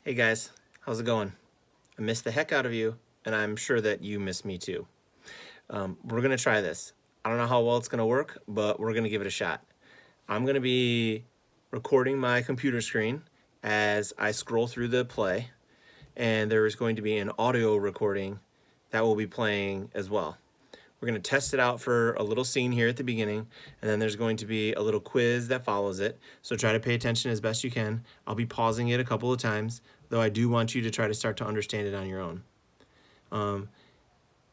Hey guys, how's it going? I missed the heck out of you, and I'm sure that you miss me too. We're gonna try this. I don't know how well it's gonna work, but we're gonna give it a shot. I'm gonna be recording my computer screen as I scroll through the play, and there is going to be an audio recording that will be playing as well. We're going to test it out for a little scene here at the beginning, and then there's going to be a little quiz that follows it. So try to pay attention as best you can. I'll be pausing it a couple of times, though I do want you to try to start to understand it on your own. And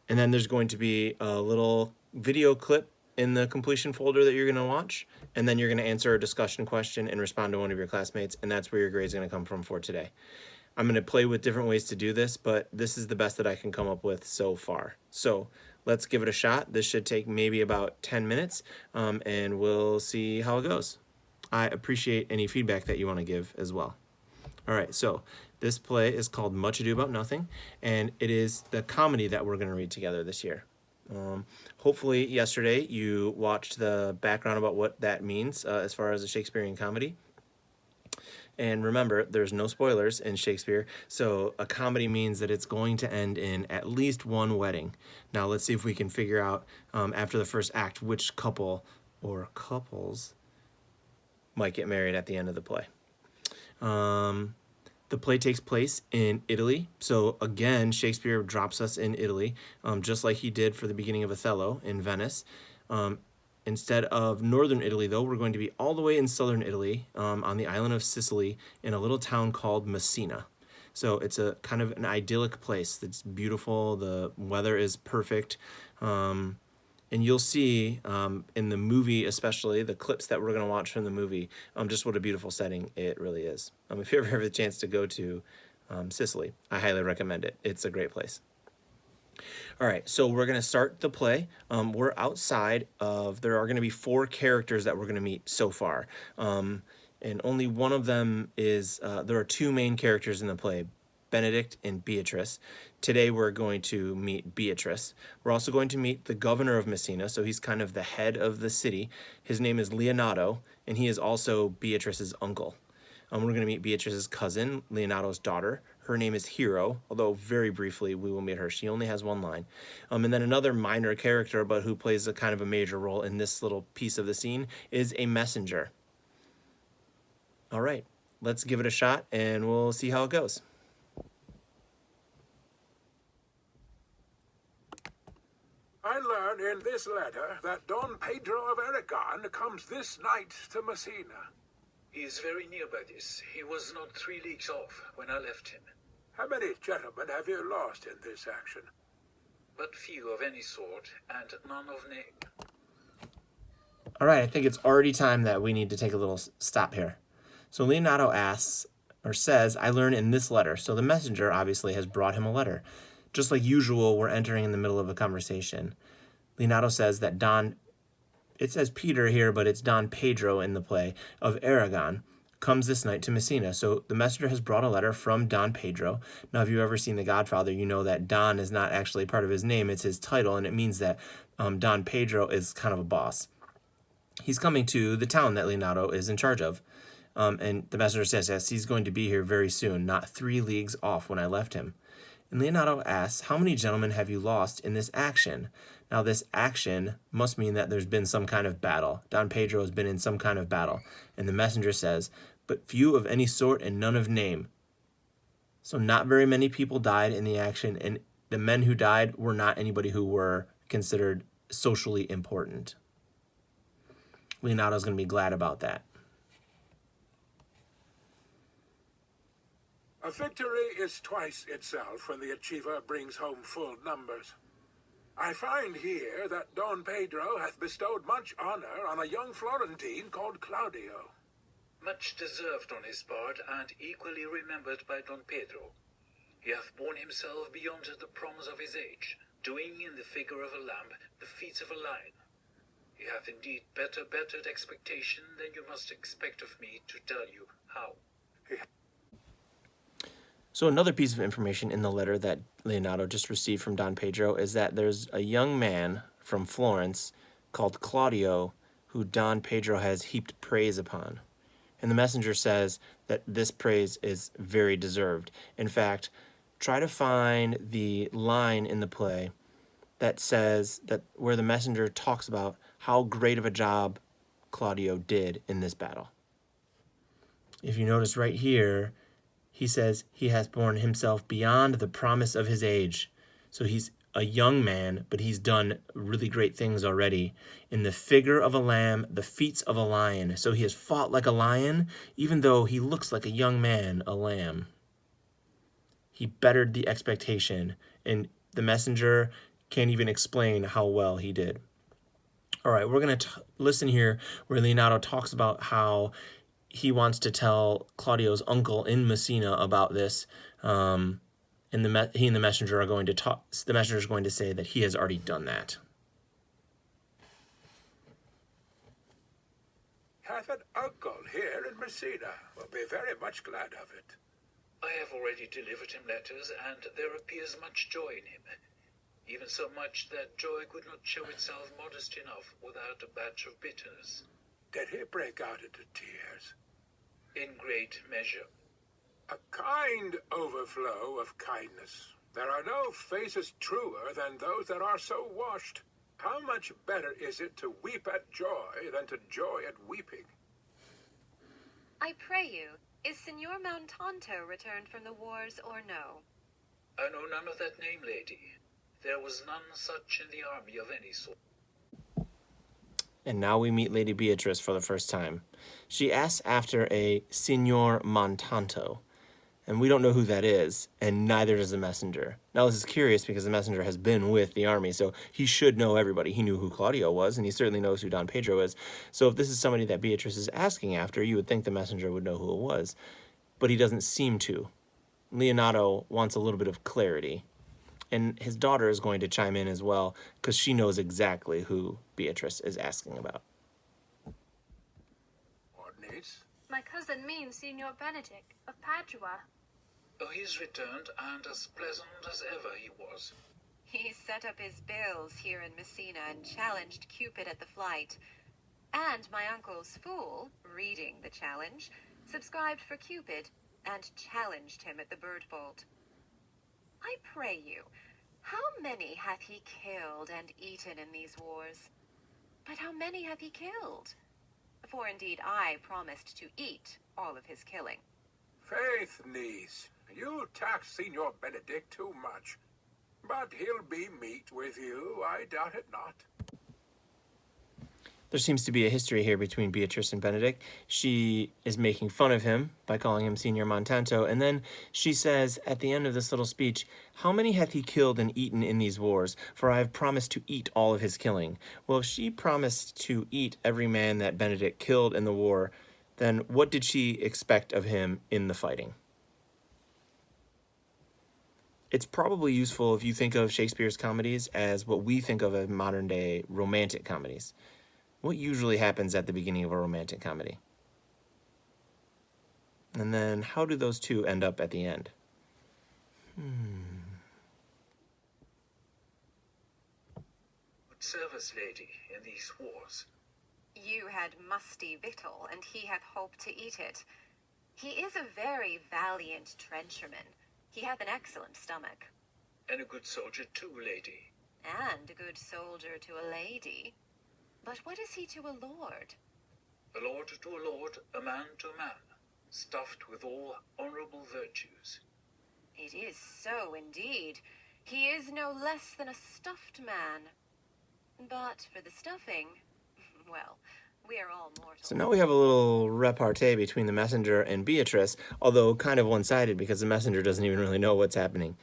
then there's going to be a little video clip in the completion folder that you're going to watch, and then you're going to answer a discussion question and respond to one of your classmates, and that's where your grade's going to come from for today. I'm going to play with different ways to do this, but this is the best that I can come up with so far. So let's give it a shot. This should take maybe about 10 minutes, and we'll see how it goes. I appreciate any feedback that you want to give as well. All right, so this play is called Much Ado About Nothing, and it is the comedy that we're going to read together this year. Hopefully yesterday you watched the background about what that means as far as a Shakespearean comedy. And remember, there's no spoilers in Shakespeare, so a comedy means that it's going to end in at least one wedding. Now let's see if we can figure out after the first act which couple or couples might get married at the end of the play. The play takes place in Italy, so again, Shakespeare drops us in Italy, just like he did for the beginning of Othello in Venice. Instead of northern Italy, though, we're going to be all the way in southern Italy on the island of Sicily in a little town called Messina. So it's a kind of an idyllic place that's beautiful. The weather is perfect. And you'll see in the movie, especially the clips that we're going to watch from the movie, just what a beautiful setting it really is. If you ever have a chance to go to Sicily, I highly recommend it. It's a great place. All right, so we're going to start the play. We're outside of, there are going to be 4 characters that we're going to meet so far. And only one of them is, there are 2 main characters in the play, Benedict and Beatrice. Today we're going to meet Beatrice. We're also going to meet the governor of Messina, so he's kind of the head of the city. His name is Leonato, and he is also Beatrice's uncle. We're going to meet Beatrice's cousin, Leonato's daughter. Her name is Hero, although very briefly we will meet her. She only has 1 line. And then another minor character, but who plays a kind of a major role in this little piece of the scene, is a messenger. All right, let's give it a shot, and we'll see how it goes. I learn in this letter that Don Pedro of Aragon comes this night to Messina. He is very near by this. He was not 3 leagues off when I left him. How many gentlemen have you lost in this action? But few of any sort, and none of name. All right, I think it's already time that we need to take a little stop here. So Leonato asks, or says, I learn in this letter. So the messenger obviously has brought him a letter. Just like usual, we're entering in the middle of a conversation. Leonato says that it says Peter here, but it's Don Pedro in the play, of Aragon, comes this night to Messina. So the messenger has brought a letter from Don Pedro. Now, if you've ever seen The Godfather, you know that Don is not actually part of his name. It's his title, and it means that Don Pedro is kind of a boss. He's coming to the town that Leonato is in charge of. And the messenger says, yes, he's going to be here very soon, not 3 leagues off when I left him. And Leonato asks, how many gentlemen have you lost in this action? Now, this action must mean that there's been some kind of battle. Don Pedro has been in some kind of battle. And the messenger says, but few of any sort and none of name. So not very many people died in the action, and the men who died were not anybody who were considered socially important. Leonato's going to be glad about that. A victory is twice itself when the achiever brings home full numbers. I find here that Don Pedro hath bestowed much honor on a young Florentine called Claudio. Much deserved on his part, and equally remembered by Don Pedro. He hath borne himself beyond the promise of his age, doing in the figure of a lamb the feats of a lion. He hath indeed bettered expectation than you must expect of me to tell you how. So another piece of information in the letter that Leonato just received from Don Pedro is that there's a young man from Florence called Claudio who Don Pedro has heaped praise upon. And the messenger says that this praise is very deserved. In fact, try to find the line in the play that says that where the messenger talks about how great of a job Claudio did in this battle. If you notice right here, he says he has borne himself beyond the promise of his age. So he's a young man, but he's done really great things already. In the figure of a lamb, the feats of a lion. So he has fought like a lion, even though he looks like a young man, a lamb. He bettered the expectation, and the messenger can't even explain how well he did. All right, we're going to listen here where Leonato talks about how he wants to tell Claudio's uncle in Messina about this, and he and the messenger are going to talk. The messenger is going to say that he has already done that. Hath an uncle here in Messina. Will be very much glad of it. I have already delivered him letters, and there appears much joy in him. Even so much that joy could not show itself modest enough without a batch of bitterness. Did he break out into tears? In great measure. A kind overflow of kindness. There are no faces truer than those that are so washed. How much better is it to weep at joy than to joy at weeping? I pray you, is Signor Montanto returned from the wars or no? I know none of that name, lady. There was none such in the army of any sort. And now we meet Lady Beatrice for the first time. She asks after a Signor Montanto, and we don't know who that is, and neither does the messenger. Now this is curious because the messenger has been with the army, so he should know everybody. He knew who Claudio was, and he certainly knows who Don Pedro is. So if this is somebody that Beatrice is asking after, you would think the messenger would know who it was. But he doesn't seem to. Leonato wants a little bit of clarity. And his daughter is going to chime in as well, because she knows exactly who Beatrice is asking about. What niece? My cousin means Signor Benedict of Padua. Oh, he's returned, and as pleasant as ever he was. He set up his bills here in Messina and challenged Cupid at the flight. And my uncle's fool, reading the challenge, subscribed for Cupid and challenged him at the bird bolt. I pray you, how many hath he killed and eaten in these wars? But how many hath he killed? For indeed I promised to eat all of his killing. Faith, niece, you tax Signor Benedict too much. But he'll be meat with you, I doubt it not. There seems to be a history here between Beatrice and Benedict. She is making fun of him by calling him Signor Montanto, and then she says at the end of this little speech, "How many hath he killed and eaten in these wars? For I have promised to eat all of his killing." Well, if she promised to eat every man that Benedict killed in the war, then what did she expect of him in the fighting? It's probably useful if you think of Shakespeare's comedies as what we think of as modern-day romantic comedies. What usually happens at the beginning of a romantic comedy? And then how do those two end up at the end? Would serve us, lady, in these wars. You had musty victual, and he hath hope to eat it. He is a very valiant trencherman. He hath an excellent stomach. And a good soldier too, lady. And a good soldier to a lady. But what is he to a lord? A lord to a lord, a man to a man, stuffed with all honorable virtues. It is so indeed. He is no less than a stuffed man. But for the stuffing, well, we are all mortal. So now we have a little repartee between the messenger and Beatrice, although kind of one-sided because the messenger doesn't even really know what's happening.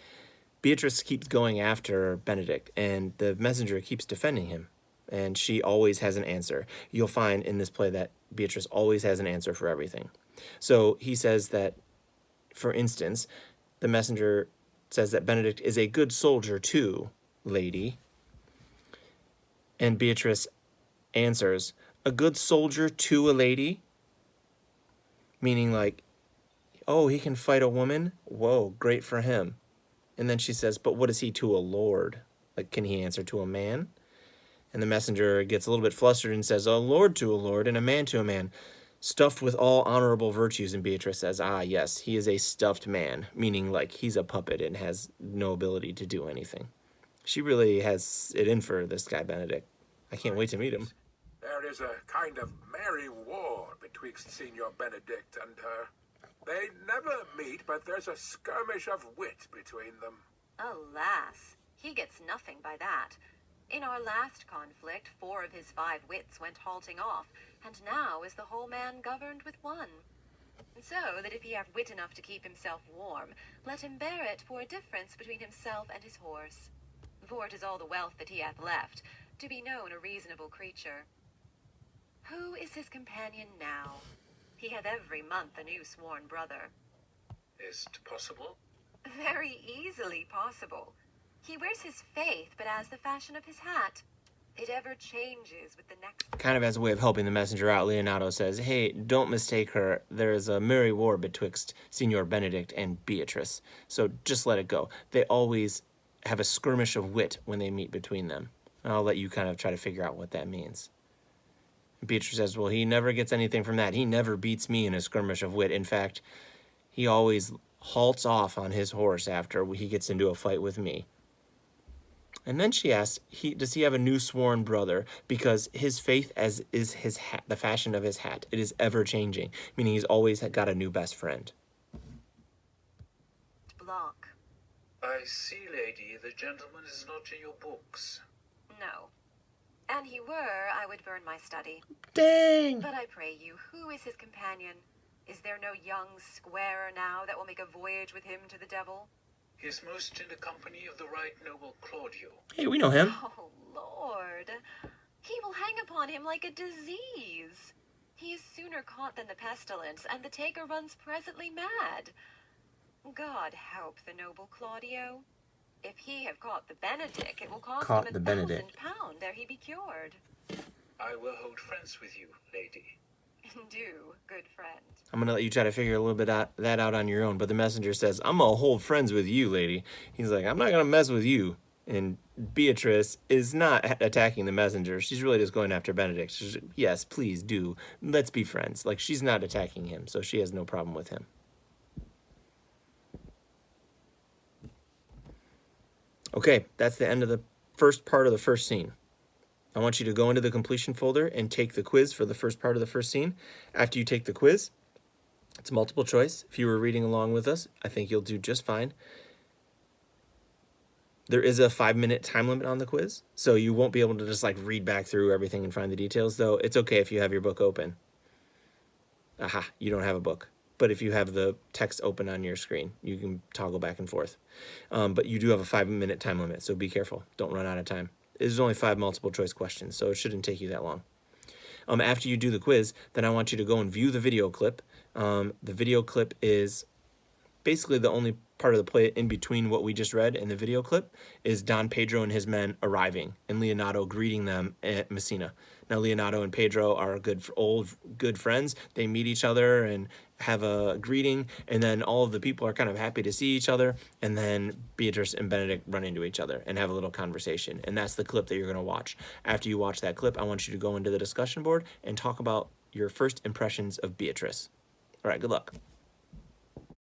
Beatrice keeps going after Benedict, and the messenger keeps defending him. And she always has an answer. You'll find in this play that Beatrice always has an answer for everything. So he says that, for instance, the messenger says that Benedict is a good soldier too, lady. And Beatrice answers, a good soldier to a lady? Meaning like, oh, he can fight a woman? Whoa, great for him. And then she says, but what is he to a lord? Like, can he answer to a man? And the messenger gets a little bit flustered and says, a lord to a lord and a man to a man. Stuffed with all honorable virtues, and Beatrice says, ah, yes, he is a stuffed man, meaning like he's a puppet and has no ability to do anything. She really has it in for this guy, Benedict. I can't wait to meet him. There is a kind of merry war betwixt Signor Benedict and her. They never meet, but there's a skirmish of wit between them. Alas, he gets nothing by that. In our last conflict, 4 of his 5 wits went halting off, and now is the whole man governed with 1. So that if he have wit enough to keep himself warm, let him bear it for a difference between himself and his horse. For it is all the wealth that he hath left, to be known a reasonable creature. Who is his companion now? He hath every month a new sworn brother. Is't possible? Very easily possible. He wears his faith, but as the fashion of his hat. It ever changes with the next... Kind of as a way of helping the messenger out, Leonardo says, hey, don't mistake her. There is a merry war betwixt Signor Benedict and Beatrice. So just let it go. They always have a skirmish of wit when they meet between them. I'll let you kind of try to figure out what that means. Beatrice says, well, he never gets anything from that. He never beats me in a skirmish of wit. In fact, he always halts off on his horse after he gets into a fight with me. And then she asks, does he have a new sworn brother? Because his faith as is his hat, the fashion of his hat. It is ever changing, meaning he's always got a new best friend. Block. I see, lady, the gentleman is not in your books. No. An he were, I would burn my study. Dang! But I pray you, who is his companion? Is there no young squarer now that will make a voyage with him to the devil? He is most in the company of the right noble Claudio. Hey, we know him. Oh, Lord. He will hang upon him like a disease. He is sooner caught than the pestilence, and the taker runs presently mad. God help the noble Claudio. If he have caught the Benedict, it will cost him £1,000 ere he be cured. I will hold friends with you, lady. Do, good friend. I'm going to let you try to figure a little bit that out on your own. But the messenger says, I'm going to hold friends with you, lady. He's like, I'm not going to mess with you. And Beatrice is not attacking the messenger. She's really just going after Benedict. She's, yes, please do. Let's be friends. Like, she's not attacking him, so she has no problem with him. Okay, that's the end of the first part of the first scene. I want you to go into the completion folder and take the quiz for the first part of the first scene. After you take the quiz, it's multiple choice. If you were reading along with us, I think you'll do just fine. There is a 5-minute time limit on the quiz, so you won't be able to just like read back through everything and find the details, though it's okay if you have your book open. Aha, you don't have a book. But if you have the text open on your screen, you can toggle back and forth. But you do have a 5-minute time limit, so be careful. Don't run out of time. There's only 5 multiple choice questions, so it shouldn't take you that long. After you do the quiz, then I want you to go and view the video clip. The video clip is basically the only part of the play in between what we just read and the video clip is Don Pedro and his men arriving and Leonardo greeting them at Messina. Now, Leonardo and Pedro are good friends. They meet each other and have a greeting, and then all of the people are kind of happy to see each other, and then Beatrice and Benedict run into each other and have a little conversation, and that's the clip that you're going to watch. After you watch that clip, I want you to go into the discussion board and talk about your first impressions of Beatrice. All right, good luck.